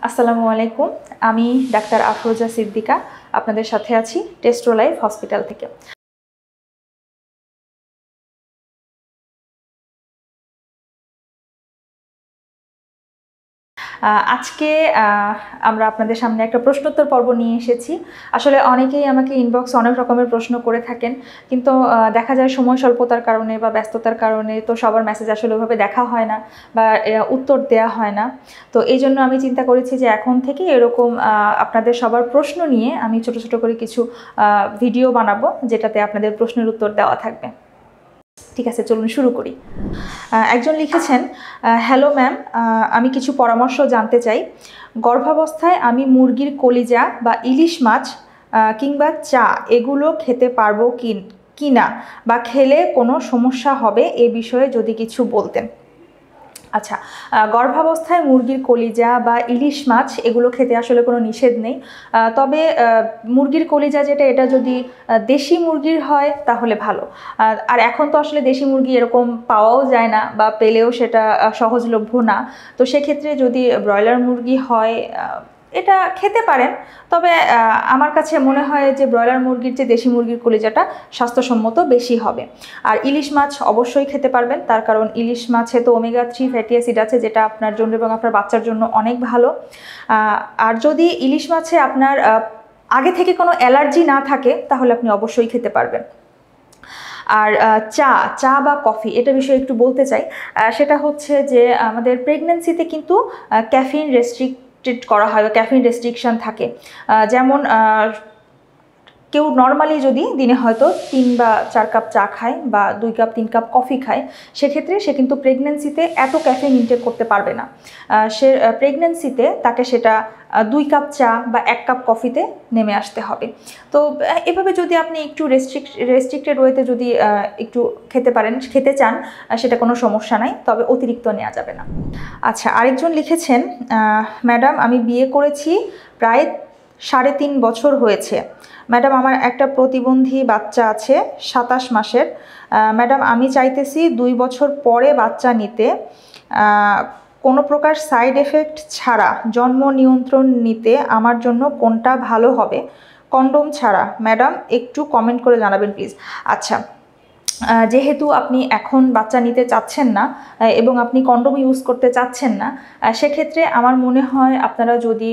আসসালামু আলাইকুম। আমি ডাক্তার আফরোজা সিদ্দিকা আপনাদের সাথে আছি টেস্ট্রো লাইফ হসপিটাল থেকে। আজকে আমরা আপনাদের সামনে একটা প্রশ্নোত্তর পর্ব নিয়ে এসেছি। আসলে অনেকেই আমাকে ইনবক্সে অনেক রকমের প্রশ্ন করে থাকেন, কিন্তু দেখা যায় সময় স্বল্পতার কারণে বা ব্যস্ততার কারণে তো সবার মেসেজ আসলে ওইভাবে দেখা হয় না বা উত্তর দেওয়া হয় না। তো এই জন্য আমি চিন্তা করেছি যে এখন থেকে এরকম আপনাদের সবার প্রশ্ন নিয়ে আমি ছোট ছোট করে কিছু ভিডিও বানাবো, যেটাতে আপনাদের প্রশ্নের উত্তর দেওয়া থাকবে। ঠিক আছে, চলুন শুরু করি। একজন লিখেছেন, হ্যালো ম্যাম, আমি কিছু পরামর্শ জানতে চাই। গর্ভাবস্থায় আমি মুরগির কলিজা বা ইলিশ মাছ কিংবা চা এগুলো খেতে পারবো কি না, বা খেলে কোনো সমস্যা হবে এ বিষয়ে যদি কিছু বলতেন। আচ্ছা, গর্ভাবস্থায় মুরগির কলিজা বা ইলিশ মাছ এগুলো খেতে আসলে কোনো নিষেধ নেই। তবে মুরগির কলিজা যেটা, এটা যদি দেশি মুরগির হয় তাহলে ভালো। আর এখন তো আসলে দেশি মুরগি এরকম পাওয়াও যায় না, বা পেলেও সেটা সহজলভ্য না। তো সেক্ষেত্রে যদি ব্রয়লার মুরগি হয় এটা খেতে পারেন। তবে আমার কাছে মনে হয় যে ব্রয়লার মুরগির যে দেশি মুরগির কলিজাটা স্বাস্থ্যসম্মত বেশি হবে। আর ইলিশ মাছ অবশ্যই খেতে পারবেন, তার কারণ ইলিশ মাছে তো ওমেগা-3 ফ্যাটি অ্যাসিড আছে, যেটা আপনার জন্য এবং আপনার বাচ্চার জন্য অনেক ভালো। আর যদি ইলিশ মাছে আপনার আগে থেকে কোনো অ্যালার্জি না থাকে তাহলে আপনি অবশ্যই খেতে পারবেন। আর চা বা কফি এটা বিষয়ে একটু বলতে চাই। সেটা হচ্ছে যে আমাদের প্রেগন্যান্সিতে কিন্তু ক্যাফিন রেস্ট্রিক্টেড করা হয়, ক্যাফিন রেস্ট্রিকশন থাকে। যেমন কেউ নর্মালি যদি দিনে হয়তো 3 বা 4 কাপ চা খায় বা 2 কাপ 3 কাপ কফি খায়, সেক্ষেত্রে সে কিন্তু প্রেগন্যান্সিতে এত ক্যাফিন ইনটেক করতে পারবে না। সে প্রেগন্যান্সিতে তাকে সেটা 2 কাপ চা বা 1 কাপ কফিতে নেমে আসতে হবে। তো এভাবে যদি আপনি একটু রেস্ট্রিক্টেড ওয়েতে যদি একটু খেতে চান, সেটা কোনো সমস্যা নাই, তবে অতিরিক্ত নেওয়া যাবে না। আচ্ছা, আরেকজন লিখেছেন, ম্যাডাম আমি বিয়ে করেছি, প্রায় 3.5 বছর হয়েছে। ম্যাডাম আমার একটা প্রতিবন্ধী বাচ্চা আছে 27 মাসের। ম্যাডাম আমি চাইতেছি 2 বছর পরে বাচ্চা নিতে, কোনো প্রকার সাইড এফেক্ট ছাড়া জন্ম নিয়ন্ত্রণ নিতে আমার জন্য কোনটা ভালো হবে, কন্ডোম ছাড়া? ম্যাডাম একটু কমেন্ট করে জানাবেন প্লিজ। আচ্ছা, যেহেতু আপনি এখন বাচ্চা নিতে চাচ্ছেন না এবং আপনি কন্ডোম ইউজ করতে চাচ্ছেন না, সেক্ষেত্রে আমার মনে হয় আপনারা যদি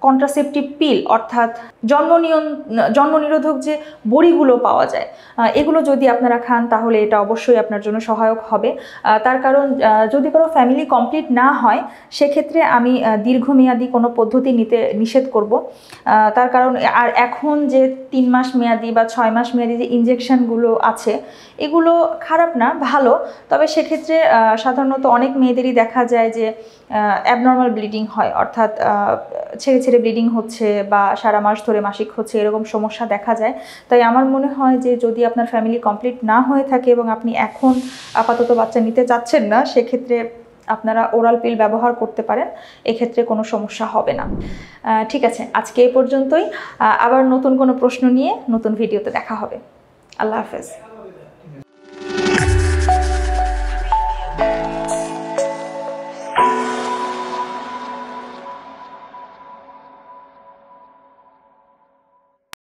কন্ট্রাসেপটিভ পিল অর্থাৎ জন্ম নিরোধক যে বড়িগুলো পাওয়া যায়, এগুলো যদি আপনারা খান তাহলে এটা অবশ্যই আপনার জন্য সহায়ক হবে। তার কারণ যদি কোনো ফ্যামিলি কমপ্লিট না হয়, সেক্ষেত্রে আমি দীর্ঘমেয়াদী কোনো পদ্ধতি নিতে নিষেধ করব। তার কারণ আর এখন যে 3 মাস মেয়াদি বা 6 মাস মেয়াদি যে ইনজেকশনগুলো আছে, এগুলো খারাপ না, ভালো। তবে সেক্ষেত্রে সাধারণত অনেক মেয়েদেরই দেখা যায় যে অ্যাবনর্মাল ব্লিডিং হয়, অর্থাৎ ছেড়ে ছেড়ে ব্লিডিং হচ্ছে বা সারা মাস ধরে মাসিক হচ্ছে, এরকম সমস্যা দেখা যায়। তাই আমার মনে হয় যে যদি আপনার ফ্যামিলি কমপ্লিট না হয়ে থাকে এবং আপনি এখন আপাতত বাচ্চা নিতে চাচ্ছেন না, সেক্ষেত্রে আপনারা ওরাল পিল ব্যবহার করতে পারেন, এক্ষেত্রে কোনো সমস্যা হবে না। ঠিক আছে, আজকে এই পর্যন্তই। আবার নতুন কোনো প্রশ্ন নিয়ে নতুন ভিডিওতে দেখা হবে। আল্লাহ হাফেজ।